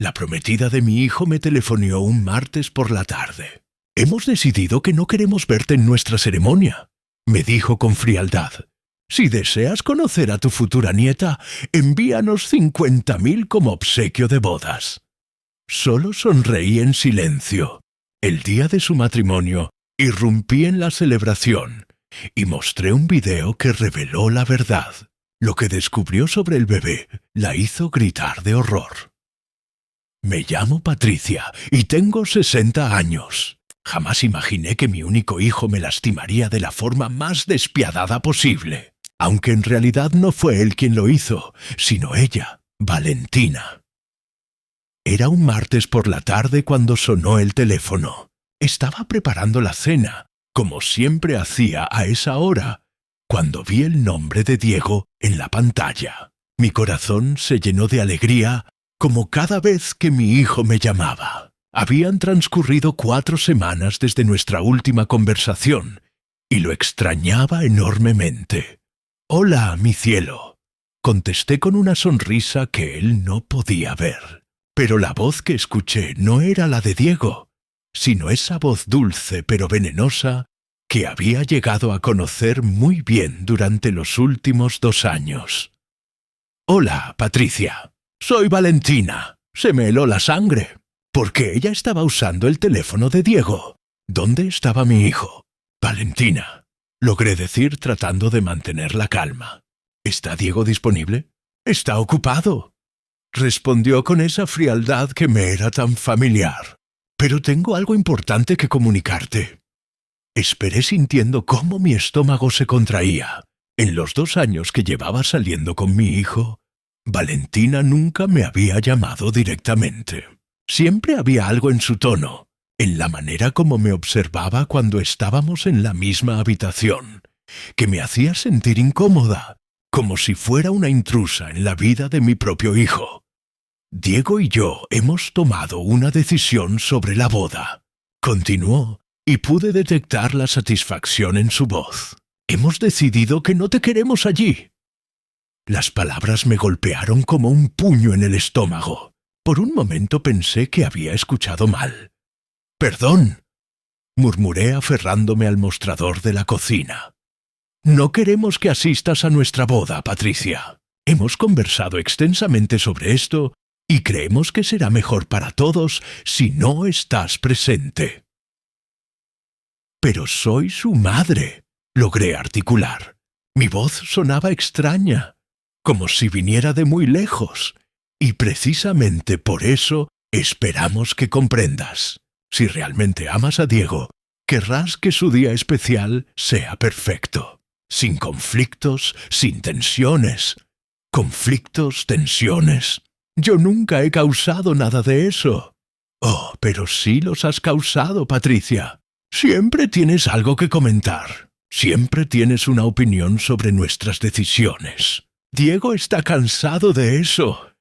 La prometida de mi hijo me telefoneó un martes por la tarde. Hemos decidido que no queremos verte en nuestra ceremonia, me dijo con frialdad. Si deseas conocer a tu futura nieta, envíanos 50.000 como obsequio de bodas. Solo sonreí en silencio. El día de su matrimonio, irrumpí en la celebración y mostré un video que reveló la verdad. Lo que descubrió sobre el bebé la hizo gritar de horror. Me llamo Patricia y tengo 60 años. Jamás imaginé que mi único hijo me lastimaría de la forma más despiadada posible, aunque en realidad no fue él quien lo hizo, sino ella, Valentina. Era un martes por la tarde cuando sonó el teléfono. Estaba preparando la cena, como siempre hacía a esa hora, cuando vi el nombre de Diego en la pantalla. Mi corazón se llenó de alegría, como cada vez que mi hijo me llamaba. Habían transcurrido 4 semanas desde nuestra última conversación, y lo extrañaba enormemente. «Hola, mi cielo», contesté con una sonrisa que él no podía ver. Pero la voz que escuché no era la de Diego, sino esa voz dulce pero venenosa que había llegado a conocer muy bien durante los últimos 2 años. «Hola, Patricia. Soy Valentina». Se me heló la sangre, porque ella estaba usando el teléfono de Diego. ¿Dónde estaba mi hijo? «Valentina», logré decir tratando de mantener la calma. «¿Está Diego disponible?» «Está ocupado», respondió con esa frialdad que me era tan familiar. «Pero tengo algo importante que comunicarte». Esperé sintiendo cómo mi estómago se contraía. En los 2 años que llevaba saliendo con mi hijo, Valentina nunca me había llamado directamente. Siempre había algo en su tono, en la manera como me observaba cuando estábamos en la misma habitación, que me hacía sentir incómoda, como si fuera una intrusa en la vida de mi propio hijo. «Diego y yo hemos tomado una decisión sobre la boda», continuó, y pude detectar la satisfacción en su voz. «Hemos decidido que no te queremos allí». Las palabras me golpearon como un puño en el estómago. Por un momento pensé que había escuchado mal. «Perdón», murmuré aferrándome al mostrador de la cocina. «No queremos que asistas a nuestra boda, Patricia. Hemos conversado extensamente sobre esto y creemos que será mejor para todos si no estás presente». «Pero soy su madre», logré articular. Mi voz sonaba extraña, como si viniera de muy lejos, y precisamente por eso esperamos que comprendas. Si realmente amas a Diego, querrás que su día especial sea perfecto, sin conflictos, sin tensiones. Conflictos, tensiones. Yo nunca he causado nada de eso. Oh, pero sí los has causado, Patricia. Siempre tienes algo que comentar. Siempre tienes una opinión sobre nuestras decisiones. Diego está cansado de eso.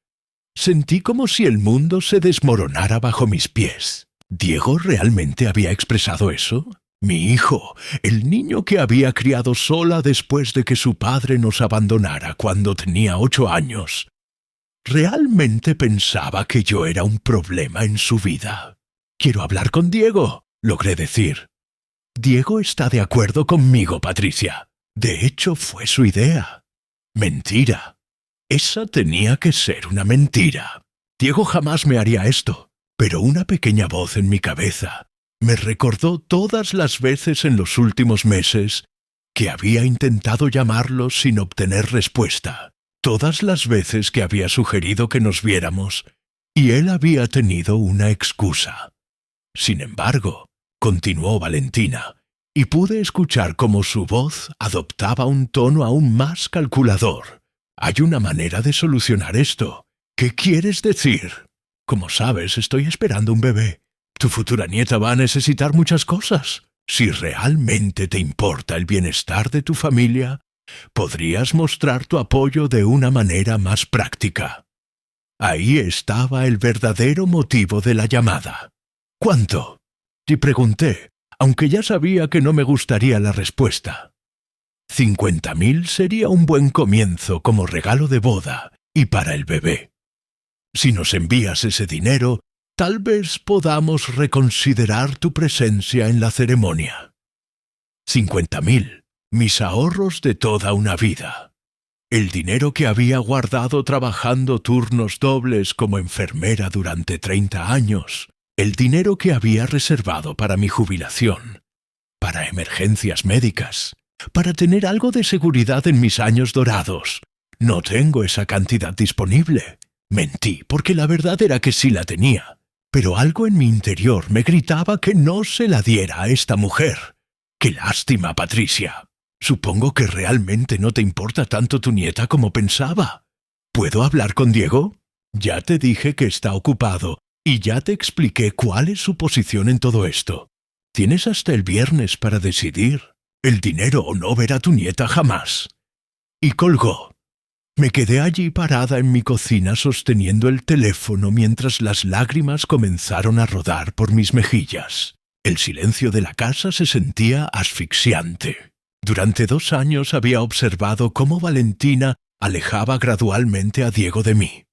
Sentí como si el mundo se desmoronara bajo mis pies. ¿Diego realmente había expresado eso? Mi hijo, el niño que había criado sola después de que su padre nos abandonara cuando tenía 8 años. ¿Realmente pensaba que yo era un problema en su vida? «Quiero hablar con Diego», logré decir. «Diego está de acuerdo conmigo, Patricia. De hecho, fue su idea». Mentira. Esa tenía que ser una mentira. Diego jamás me haría esto. Pero una pequeña voz en mi cabeza me recordó todas las veces en los últimos meses que había intentado llamarlo sin obtener respuesta. Todas las veces que había sugerido que nos viéramos y él había tenido una excusa. Sin embargo, continuó Valentina, y pude escuchar cómo su voz adoptaba un tono aún más calculador. «Hay una manera de solucionar esto. ¿Qué quieres decir?» «Como sabes, estoy esperando un bebé. Tu futura nieta va a necesitar muchas cosas. Si realmente te importa el bienestar de tu familia, podrías mostrar tu apoyo de una manera más práctica». Ahí estaba el verdadero motivo de la llamada. «¿Cuánto?», y pregunté, aunque ya sabía que no me gustaría la respuesta. 50.000 sería un buen comienzo como regalo de boda y para el bebé. Si nos envías ese dinero, tal vez podamos reconsiderar tu presencia en la ceremonia. 50.000, mis ahorros de toda una vida. El dinero que había guardado trabajando turnos dobles como enfermera durante 30 años. El dinero que había reservado para mi jubilación. Para emergencias médicas. Para tener algo de seguridad en mis años dorados. No tengo esa cantidad disponible. Mentí, porque la verdad era que sí la tenía. Pero algo en mi interior me gritaba que no se la diera a esta mujer. ¡Qué lástima, Patricia! Supongo que realmente no te importa tanto tu nieta como pensaba. ¿Puedo hablar con Diego? Ya te dije que está ocupado y ya te expliqué cuál es su posición en todo esto. Tienes hasta el viernes para decidir. El dinero o no ver a tu nieta jamás. Y colgó. Me quedé allí parada en mi cocina sosteniendo el teléfono mientras las lágrimas comenzaron a rodar por mis mejillas. El silencio de la casa se sentía asfixiante. Durante 2 años había observado cómo Valentina alejaba gradualmente a Diego de mí.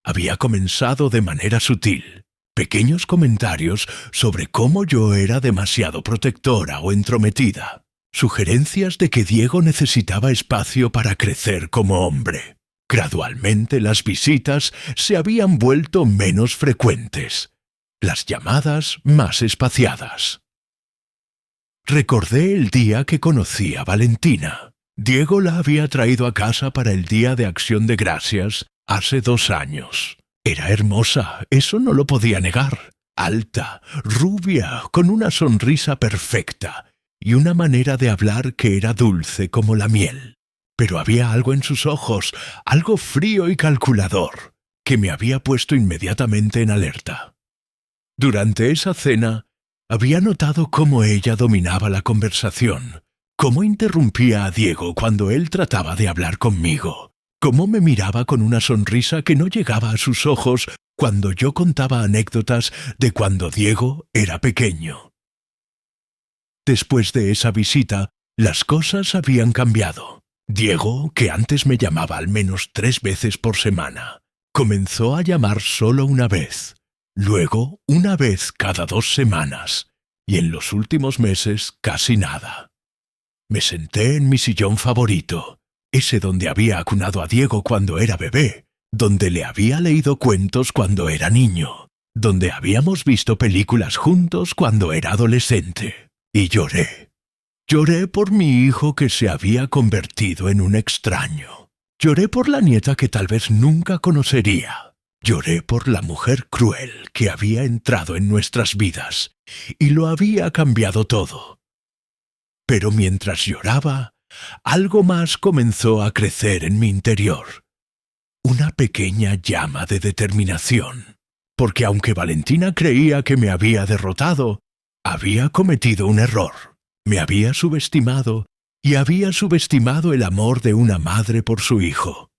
Había comenzado de manera sutil, pequeños comentarios sobre cómo yo era demasiado protectora o entrometida, sugerencias de que Diego necesitaba espacio para crecer como hombre. Gradualmente las visitas se habían vuelto menos frecuentes, las llamadas más espaciadas. Recordé el día que conocí a Valentina. Diego la había traído a casa para el Día de Acción de Gracias hace 2 años. Era hermosa, eso no lo podía negar. Alta, rubia, con una sonrisa perfecta y una manera de hablar que era dulce como la miel. Pero había algo en sus ojos, algo frío y calculador, que me había puesto inmediatamente en alerta. Durante esa cena, había notado cómo ella dominaba la conversación, cómo interrumpía a Diego cuando él trataba de hablar conmigo, cómo me miraba con una sonrisa que no llegaba a sus ojos cuando yo contaba anécdotas de cuando Diego era pequeño. Después de esa visita, las cosas habían cambiado. Diego, que antes me llamaba al menos 3 veces por semana, comenzó a llamar solo una vez. Luego, una vez cada 2 semanas, y en los últimos meses casi nada. Me senté en mi sillón favorito, ese donde había acunado a Diego cuando era bebé, donde le había leído cuentos cuando era niño, donde habíamos visto películas juntos cuando era adolescente, y lloré. Lloré por mi hijo que se había convertido en un extraño. Lloré por la nieta que tal vez nunca conocería. Lloré por la mujer cruel que había entrado en nuestras vidas y lo había cambiado todo. Pero mientras lloraba, algo más comenzó a crecer en mi interior. Una pequeña llama de determinación. Porque aunque Valentina creía que me había derrotado, había cometido un error. Me había subestimado y había subestimado el amor de una madre por su hijo.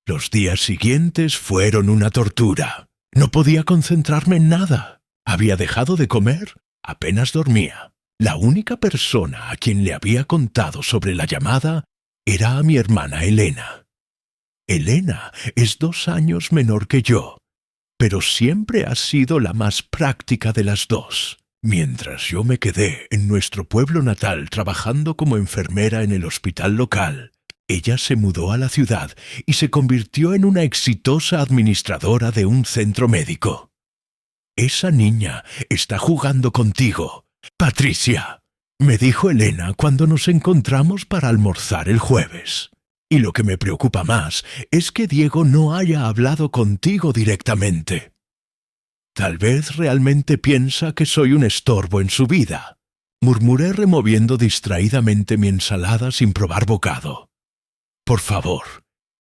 Los días siguientes fueron una tortura. No podía concentrarme en nada. Había dejado de comer, apenas dormía. La única persona a quien le había contado sobre la llamada era a mi hermana Elena. Elena es 2 años menor que yo, pero siempre ha sido la más práctica de las dos. Mientras yo me quedé en nuestro pueblo natal trabajando como enfermera en el hospital local, ella se mudó a la ciudad y se convirtió en una exitosa administradora de un centro médico. «Esa niña está jugando contigo, Patricia», me dijo Elena cuando nos encontramos para almorzar el jueves. «Y lo que me preocupa más es que Diego no haya hablado contigo directamente. Tal vez realmente piensa que soy un estorbo en su vida», murmuré removiendo distraídamente mi ensalada sin probar bocado. «Por favor,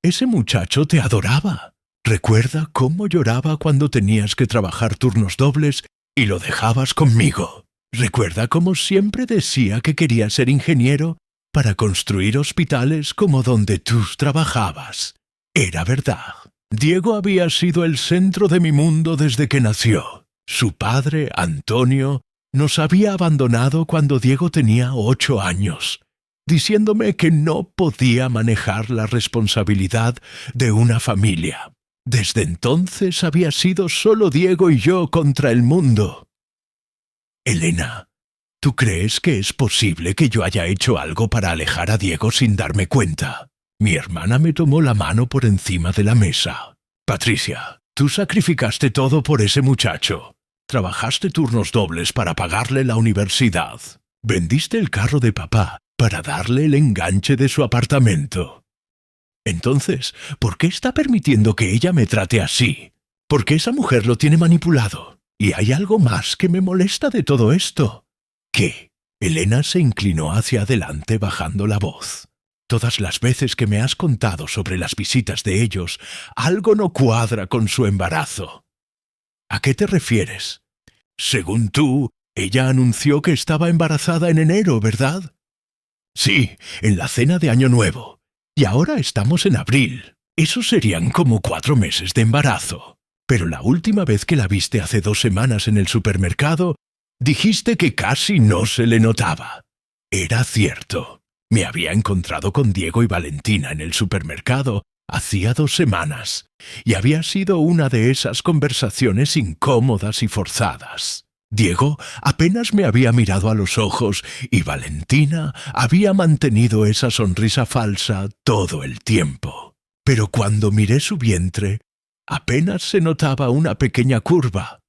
ese muchacho te adoraba. Recuerda cómo lloraba cuando tenías que trabajar turnos dobles y lo dejabas conmigo. Recuerda cómo siempre decía que quería ser ingeniero para construir hospitales como donde tú trabajabas. Era verdad. Diego había sido el centro de mi mundo desde que nació. Su padre, Antonio, nos había abandonado cuando Diego tenía 8 años, diciéndome que no podía manejar la responsabilidad de una familia. Desde entonces había sido solo Diego y yo contra el mundo. Elena, ¿tú crees que es posible que yo haya hecho algo para alejar a Diego sin darme cuenta? Mi hermana me tomó la mano por encima de la mesa. Patricia, tú sacrificaste todo por ese muchacho. Trabajaste turnos dobles para pagarle la universidad. Vendiste el carro de papá para darle el enganche de su apartamento. Entonces, ¿por qué está permitiendo que ella me trate así? Porque esa mujer lo tiene manipulado. Y hay algo más que me molesta de todo esto. ¿Qué? Elena se inclinó hacia adelante bajando la voz. Todas las veces que me has contado sobre las visitas de ellos, algo no cuadra con su embarazo. ¿A qué te refieres? Según tú, ella anunció que estaba embarazada en enero, ¿verdad? Sí, en la cena de Año Nuevo. Y ahora estamos en abril. Eso serían como 4 meses de embarazo. Pero la última vez que la viste hace 2 semanas en el supermercado, dijiste que casi no se le notaba. Era cierto. Me había encontrado con Diego y Valentina en el supermercado hacía 2 semanas, y había sido una de esas conversaciones incómodas y forzadas. Diego apenas me había mirado a los ojos y Valentina había mantenido esa sonrisa falsa todo el tiempo. Pero cuando miré su vientre, apenas se notaba una pequeña curva.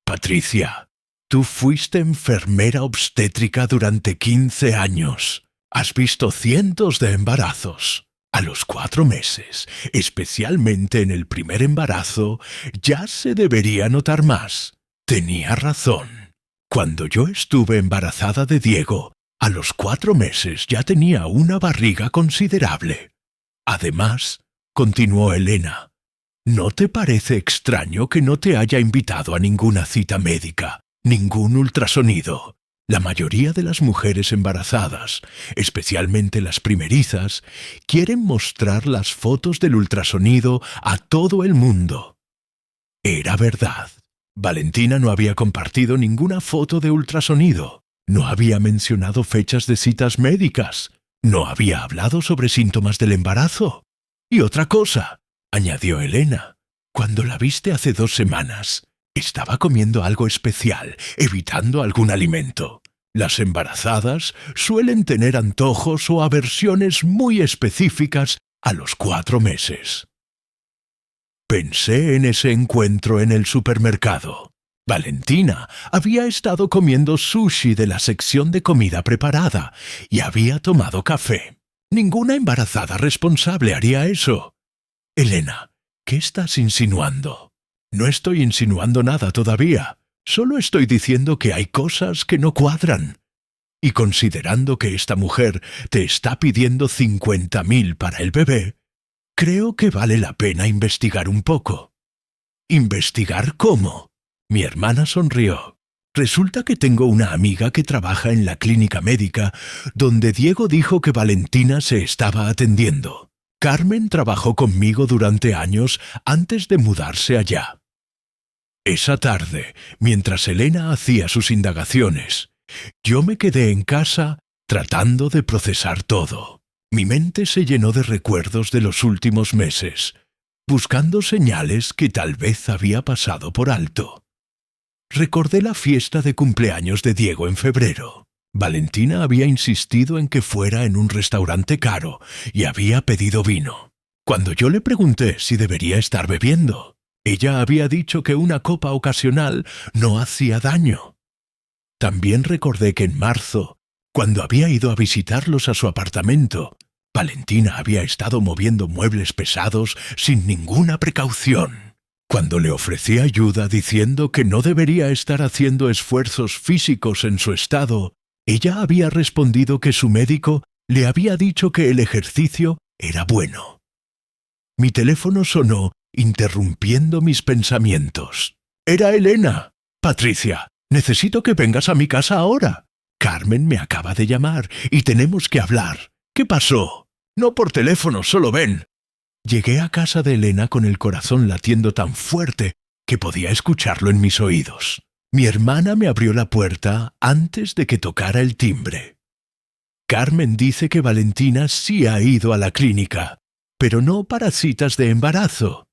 Patricia, tú fuiste enfermera obstétrica durante 15 años. Has visto cientos de embarazos. A los 4 meses, especialmente en el primer embarazo, ya se debería notar más. Tenía razón. Cuando yo estuve embarazada de Diego, a los 4 meses ya tenía una barriga considerable. Además, continuó Elena, ¿no te parece extraño que no te haya invitado a ninguna cita médica, ningún ultrasonido? La mayoría de las mujeres embarazadas, especialmente las primerizas, quieren mostrar las fotos del ultrasonido a todo el mundo. Era verdad. Valentina no había compartido ninguna foto de ultrasonido, no había mencionado fechas de citas médicas, no había hablado sobre síntomas del embarazo. Y otra cosa, añadió Elena, cuando la viste hace 2 semanas, estaba comiendo algo especial, evitando algún alimento. Las embarazadas suelen tener antojos o aversiones muy específicas a los 4 meses. Pensé en ese encuentro en el supermercado. Valentina había estado comiendo sushi de la sección de comida preparada y había tomado café. Ninguna embarazada responsable haría eso. Elena, ¿qué estás insinuando? No estoy insinuando nada todavía. Solo estoy diciendo que hay cosas que no cuadran. Y considerando que esta mujer te está pidiendo 50.000 para el bebé, creo que vale la pena investigar un poco. ¿Investigar cómo? Mi hermana sonrió. Resulta que tengo una amiga que trabaja en la clínica médica donde Diego dijo que Valentina se estaba atendiendo. Carmen trabajó conmigo durante años antes de mudarse allá. Esa tarde, mientras Elena hacía sus indagaciones, yo me quedé en casa tratando de procesar todo. Mi mente se llenó de recuerdos de los últimos meses, buscando señales que tal vez había pasado por alto. Recordé la fiesta de cumpleaños de Diego en febrero. Valentina había insistido en que fuera en un restaurante caro y había pedido vino. Cuando yo le pregunté si debería estar bebiendo, ella había dicho que una copa ocasional no hacía daño. También recordé que en marzo, cuando había ido a visitarlos a su apartamento, Valentina había estado moviendo muebles pesados sin ninguna precaución. Cuando le ofrecí ayuda diciendo que no debería estar haciendo esfuerzos físicos en su estado, ella había respondido que su médico le había dicho que el ejercicio era bueno. Mi teléfono sonó, interrumpiendo mis pensamientos. Era Elena. Patricia, necesito que vengas a mi casa ahora. Carmen me acaba de llamar y tenemos que hablar. ¿Qué pasó? No por teléfono, solo ven. Llegué a casa de Elena con el corazón latiendo tan fuerte que podía escucharlo en mis oídos. Mi hermana me abrió la puerta antes de que tocara el timbre. Carmen dice que Valentina sí ha ido a la clínica, pero no para citas de embarazo.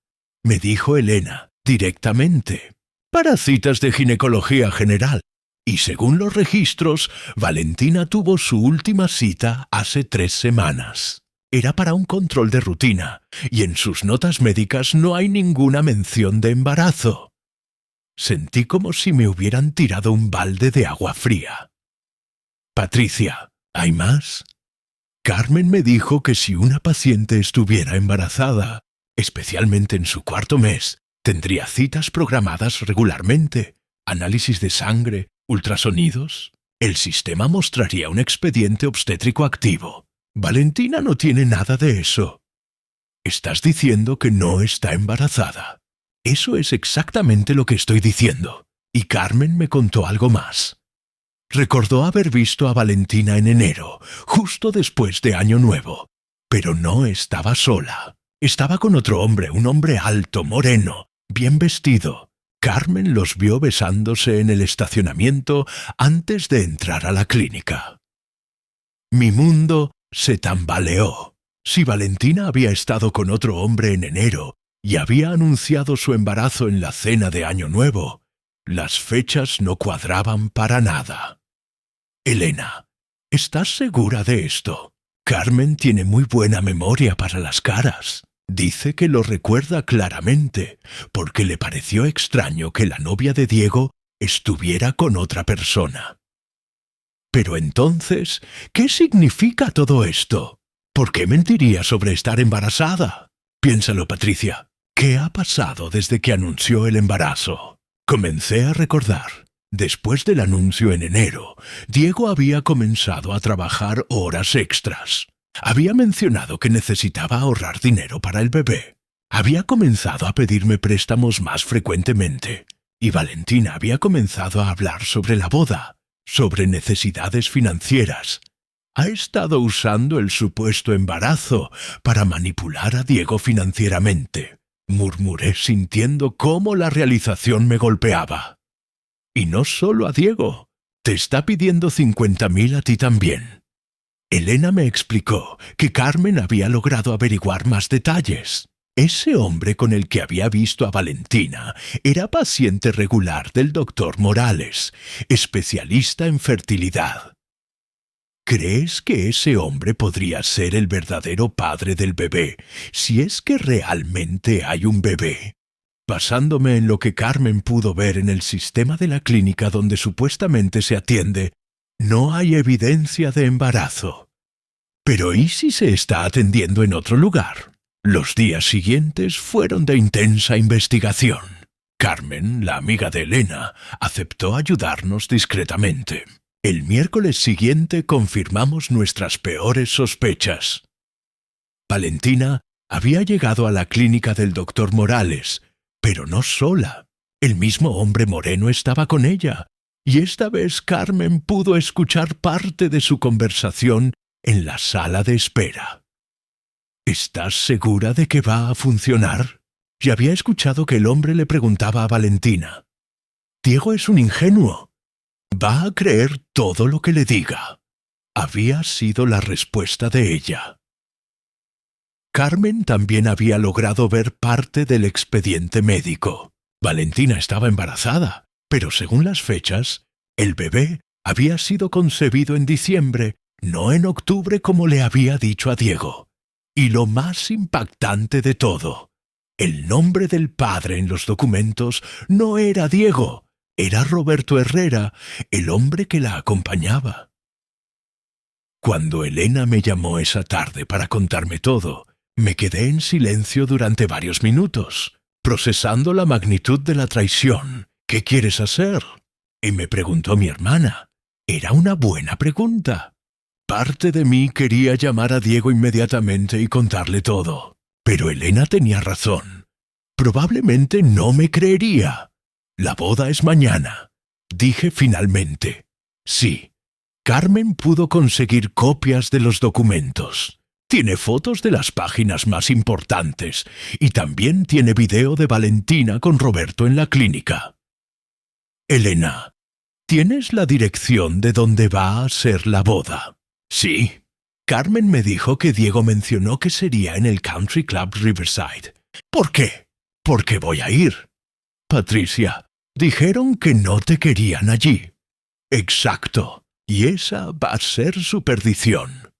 me dijo Elena, directamente. Para citas de ginecología general. Y según los registros, Valentina tuvo su última cita hace 3 semanas. Era para un control de rutina, y en sus notas médicas no hay ninguna mención de embarazo. Sentí como si me hubieran tirado un balde de agua fría. Patricia, ¿hay más? Carmen me dijo que si una paciente estuviera embarazada, especialmente en su 4º mes, tendría citas programadas regularmente, análisis de sangre, ultrasonidos. El sistema mostraría un expediente obstétrico activo. Valentina no tiene nada de eso. Estás diciendo que no está embarazada. Eso es exactamente lo que estoy diciendo. Y Carmen me contó algo más. Recordó haber visto a Valentina en enero, justo después de Año Nuevo. Pero no estaba sola. Estaba con otro hombre, un hombre alto, moreno, bien vestido. Carmen los vio besándose en el estacionamiento antes de entrar a la clínica. Mi mundo se tambaleó. Si Valentina había estado con otro hombre en enero y había anunciado su embarazo en la cena de Año Nuevo, las fechas no cuadraban para nada. Elena, ¿estás segura de esto? Carmen tiene muy buena memoria para las caras. Dice que lo recuerda claramente, porque le pareció extraño que la novia de Diego estuviera con otra persona. Pero entonces, ¿qué significa todo esto? ¿Por qué mentiría sobre estar embarazada? Piénsalo, Patricia. ¿Qué ha pasado desde que anunció el embarazo? Comencé a recordar. Después del anuncio en enero, Diego había comenzado a trabajar horas extras. Había mencionado que necesitaba ahorrar dinero para el bebé. Había comenzado a pedirme préstamos más frecuentemente. Y Valentina había comenzado a hablar sobre la boda, sobre necesidades financieras. Ha estado usando el supuesto embarazo para manipular a Diego financieramente. Murmuré sintiendo cómo la realización me golpeaba. Y no solo a Diego. Te está pidiendo 50.000 a ti también. Elena me explicó que Carmen había logrado averiguar más detalles. Ese hombre con el que había visto a Valentina era paciente regular del doctor Morales, especialista en fertilidad. ¿Crees que ese hombre podría ser el verdadero padre del bebé, si es que realmente hay un bebé? Basándome en lo que Carmen pudo ver en el sistema de la clínica donde supuestamente se atiende, no hay evidencia de embarazo. Pero ¿y si se está atendiendo en otro lugar? Los días siguientes fueron de intensa investigación. Carmen, la amiga de Elena, aceptó ayudarnos discretamente. El miércoles siguiente confirmamos nuestras peores sospechas. Valentina había llegado a la clínica del doctor Morales, pero no sola. El mismo hombre moreno estaba con ella, y esta vez Carmen pudo escuchar parte de su conversación en la sala de espera. ¿Estás segura de que va a funcionar? Ya había escuchado que el hombre le preguntaba a Valentina. Diego es un ingenuo. Va a creer todo lo que le diga. Había sido la respuesta de ella. Carmen también había logrado ver parte del expediente médico. Valentina estaba embarazada, pero según las fechas, el bebé había sido concebido en diciembre, no en octubre como le había dicho a Diego. Y lo más impactante de todo, el nombre del padre en los documentos no era Diego, era Roberto Herrera, el hombre que la acompañaba. Cuando Elena me llamó esa tarde para contarme todo, me quedé en silencio durante varios minutos, procesando la magnitud de la traición. ¿Qué quieres hacer? Y me preguntó mi hermana. Era una buena pregunta. Parte de mí quería llamar a Diego inmediatamente y contarle todo. Pero Elena tenía razón. Probablemente no me creería. La boda es mañana. Dije finalmente. Sí. Carmen pudo conseguir copias de los documentos. Tiene fotos de las páginas más importantes y también tiene video de Valentina con Roberto en la clínica. Elena, ¿tienes la dirección de dónde va a ser la boda? Sí. Carmen me dijo que Diego mencionó que sería en el Country Club Riverside. ¿Por qué? ¿Por qué voy a ir? Patricia, dijeron que no te querían allí. Exacto, y esa va a ser su perdición.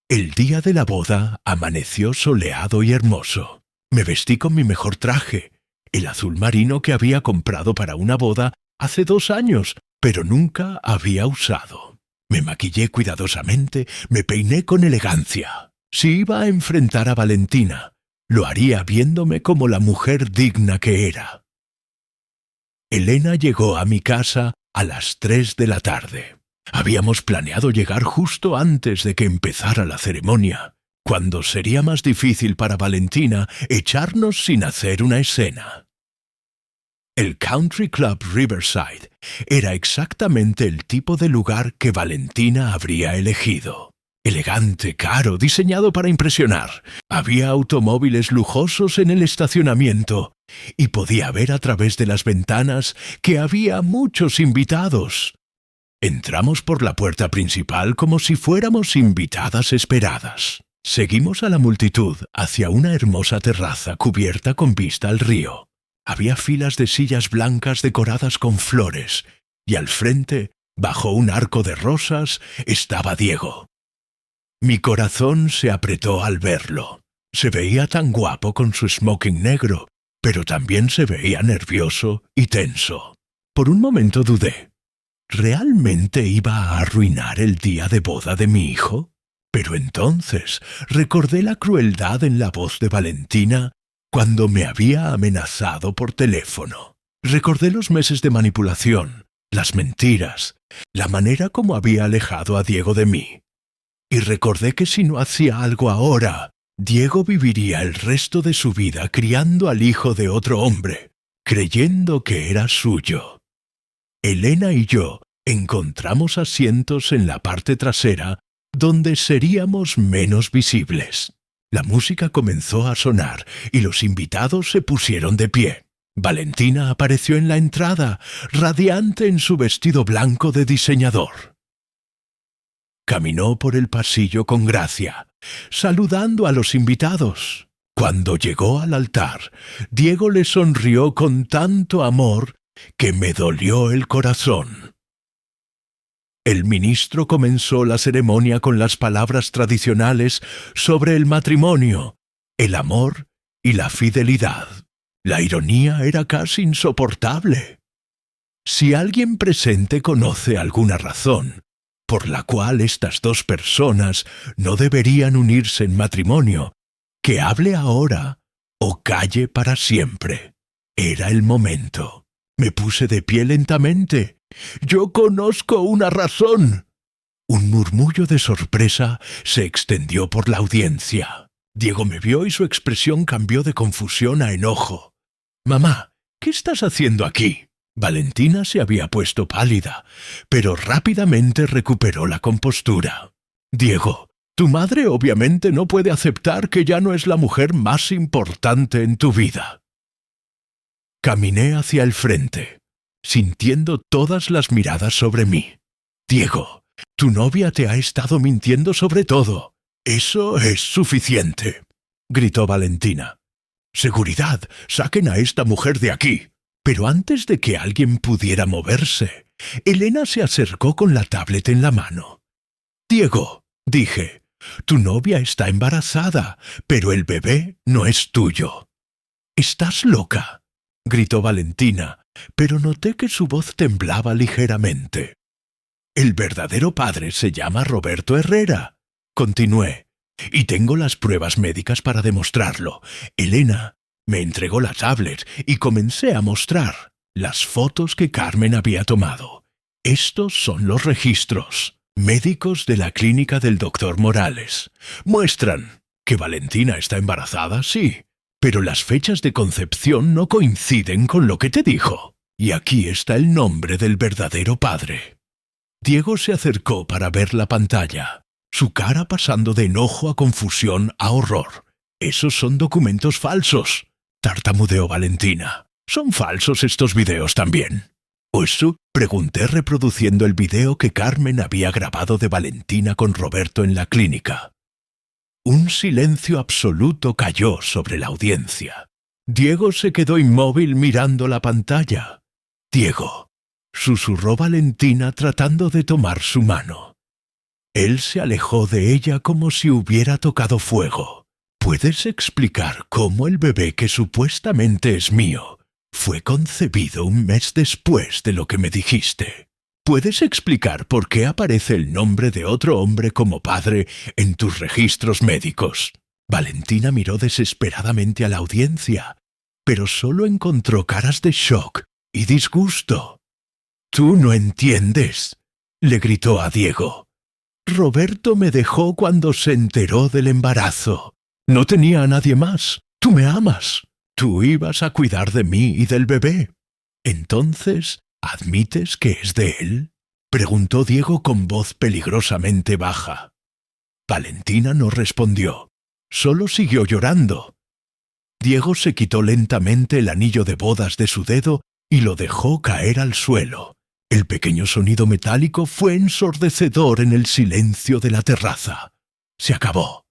El día de la boda amaneció soleado y hermoso. Me vestí con mi mejor traje, el azul marino que había comprado para una boda hace 2 años, pero nunca había usado. Me maquillé cuidadosamente, me peiné con elegancia. Si iba a enfrentar a Valentina, lo haría viéndome como la mujer digna que era. Elena llegó a mi casa a las 3 de la tarde. Habíamos planeado llegar justo antes de que empezara la ceremonia, cuando sería más difícil para Valentina echarnos sin hacer una escena. El Country Club Riverside era exactamente el tipo de lugar que Valentina habría elegido. Elegante, caro, diseñado para impresionar. Había automóviles lujosos en el estacionamiento y podía ver a través de las ventanas que había muchos invitados. Entramos por la puerta principal como si fuéramos invitadas esperadas. Seguimos a la multitud hacia una hermosa terraza cubierta con vista al río. Había filas de sillas blancas decoradas con flores, y al frente, bajo un arco de rosas, estaba Diego. Mi corazón se apretó al verlo. Se veía tan guapo con su smoking negro, pero también se veía nervioso y tenso. Por un momento dudé. ¿Realmente iba a arruinar el día de boda de mi hijo? Pero entonces recordé la crueldad en la voz de Valentina cuando me había amenazado por teléfono. Recordé los meses de manipulación, las mentiras, la manera como había alejado a Diego de mí. Y recordé que si no hacía algo ahora, Diego viviría el resto de su vida criando al hijo de otro hombre, creyendo que era suyo. Elena y yo encontramos asientos en la parte trasera donde seríamos menos visibles. La música comenzó a sonar y los invitados se pusieron de pie. Valentina apareció en la entrada, radiante en su vestido blanco de diseñador. Caminó por el pasillo con gracia, saludando a los invitados. Cuando llegó al altar, Diego le sonrió con tanto amor que me dolió el corazón. El ministro comenzó la ceremonia con las palabras tradicionales sobre el matrimonio, el amor y la fidelidad. La ironía era casi insoportable. Si alguien presente conoce alguna razón por la cual estas 2 personas no deberían unirse en matrimonio, que hable ahora o calle para siempre. Era el momento. Me puse de pie lentamente. «Yo conozco una razón». Un murmullo de sorpresa se extendió por la audiencia. Diego me vio y su expresión cambió de confusión a enojo. «Mamá, ¿qué estás haciendo aquí?» Valentina se había puesto pálida, pero rápidamente recuperó la compostura. «Diego, tu madre obviamente no puede aceptar que ya no es la mujer más importante en tu vida». Caminé hacia el frente, sintiendo todas las miradas sobre mí. «Diego, tu novia te ha estado mintiendo sobre todo. Eso es suficiente», gritó Valentina. «Seguridad, saquen a esta mujer de aquí». Pero antes de que alguien pudiera moverse, Elena se acercó con la tablet en la mano. «Diego», dije, «tu novia está embarazada, pero el bebé no es tuyo». «¿Estás loca?», gritó Valentina, pero noté que su voz temblaba ligeramente. «El verdadero padre se llama Roberto Herrera», continué, «y tengo las pruebas médicas para demostrarlo. Elena me entregó la tablet y comencé a mostrar las fotos que Carmen había tomado. Estos son los registros médicos de la clínica del doctor Morales. Muestran que Valentina está embarazada, sí, pero las fechas de concepción no coinciden con lo que te dijo. Y aquí está el nombre del verdadero padre». Diego se acercó para ver la pantalla, su cara pasando de enojo a confusión a horror. «Esos son documentos falsos», tartamudeó Valentina. «Son falsos estos videos también». «¿Eso?», pregunté reproduciendo el video que Carmen había grabado de Valentina con Roberto en la clínica. Un silencio absoluto cayó sobre la audiencia. Diego se quedó inmóvil mirando la pantalla. Diego, susurró Valentina tratando de tomar su mano. Él se alejó de ella como si hubiera tocado fuego. ¿Puedes explicar cómo el bebé que supuestamente es mío fue concebido un mes después de lo que me dijiste? ¿Puedes explicar por qué aparece el nombre de otro hombre como padre en tus registros médicos? Valentina miró desesperadamente a la audiencia, pero solo encontró caras de shock y disgusto. «Tú no entiendes», le gritó a Diego. «Roberto me dejó cuando se enteró del embarazo. No tenía a nadie más. Tú me amas. Tú ibas a cuidar de mí y del bebé. Entonces, ¿admites que es de él?», preguntó Diego con voz peligrosamente baja. Valentina no respondió. Solo siguió llorando. Diego se quitó lentamente el anillo de bodas de su dedo y lo dejó caer al suelo. El pequeño sonido metálico fue ensordecedor en el silencio de la terraza. «Se acabó»,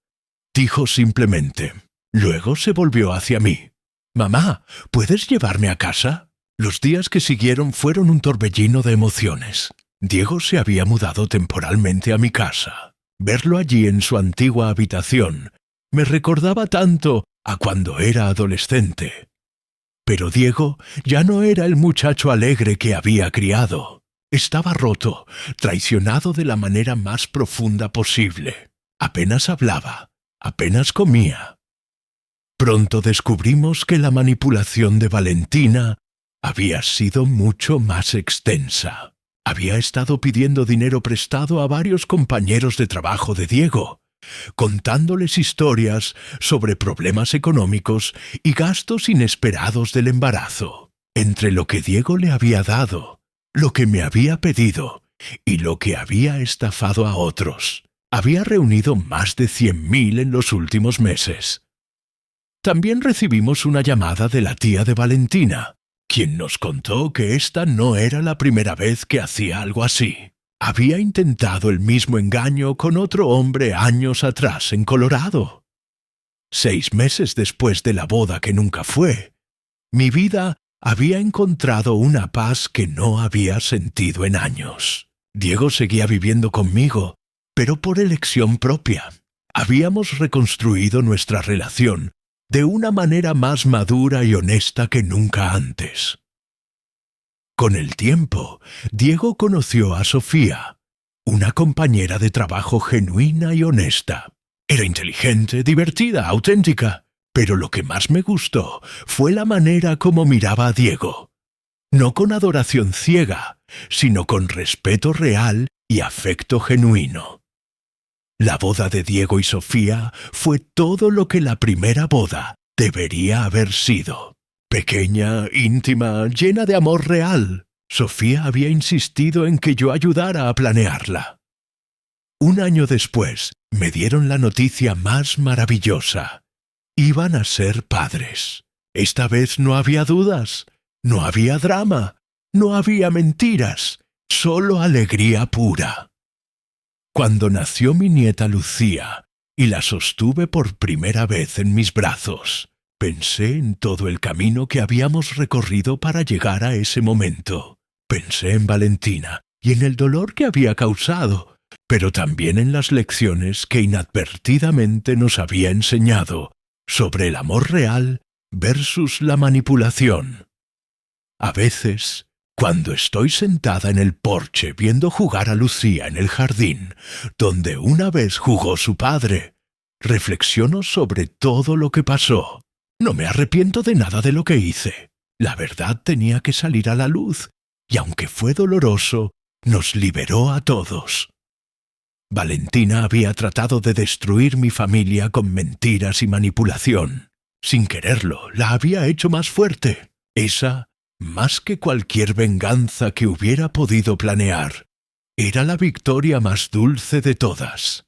dijo simplemente. Luego se volvió hacia mí. «Mamá, ¿puedes llevarme a casa?». Los días que siguieron fueron un torbellino de emociones. Diego se había mudado temporalmente a mi casa. Verlo allí en su antigua habitación me recordaba tanto a cuando era adolescente. Pero Diego ya no era el muchacho alegre que había criado. Estaba roto, traicionado de la manera más profunda posible. Apenas hablaba, apenas comía. Pronto descubrimos que la manipulación de Valentina había sido mucho más extensa. Había estado pidiendo dinero prestado a varios compañeros de trabajo de Diego, contándoles historias sobre problemas económicos y gastos inesperados del embarazo. Entre lo que Diego le había dado, lo que me había pedido y lo que había estafado a otros, había reunido más de 100.000 en los últimos meses. También recibimos una llamada de la tía de Valentina, quien nos contó que esta no era la primera vez que hacía algo así. Había intentado el mismo engaño con otro hombre años atrás en Colorado. 6 meses después de la boda que nunca fue, mi vida había encontrado una paz que no había sentido en años. Diego seguía viviendo conmigo, pero por elección propia. Habíamos reconstruido nuestra relación de una manera más madura y honesta que nunca antes. Con el tiempo, Diego conoció a Sofía, una compañera de trabajo genuina y honesta. Era inteligente, divertida, auténtica, pero lo que más me gustó fue la manera como miraba a Diego. No con adoración ciega, sino con respeto real y afecto genuino. La boda de Diego y Sofía fue todo lo que la primera boda debería haber sido. Pequeña, íntima, llena de amor real. Sofía había insistido en que yo ayudara a planearla. Un año después, me dieron la noticia más maravillosa. Iban a ser padres. Esta vez no había dudas, no había drama, no había mentiras, solo alegría pura. Cuando nació mi nieta Lucía y la sostuve por primera vez en mis brazos, pensé en todo el camino que habíamos recorrido para llegar a ese momento. Pensé en Valentina y en el dolor que había causado, pero también en las lecciones que inadvertidamente nos había enseñado sobre el amor real versus la manipulación. A veces, cuando estoy sentada en el porche viendo jugar a Lucía en el jardín, donde una vez jugó su padre, reflexiono sobre todo lo que pasó. No me arrepiento de nada de lo que hice. La verdad tenía que salir a la luz, y aunque fue doloroso, nos liberó a todos. Valentina había tratado de destruir mi familia con mentiras y manipulación. Sin quererlo, la había hecho más fuerte. Esa, más que cualquier venganza que hubiera podido planear, era la victoria más dulce de todas.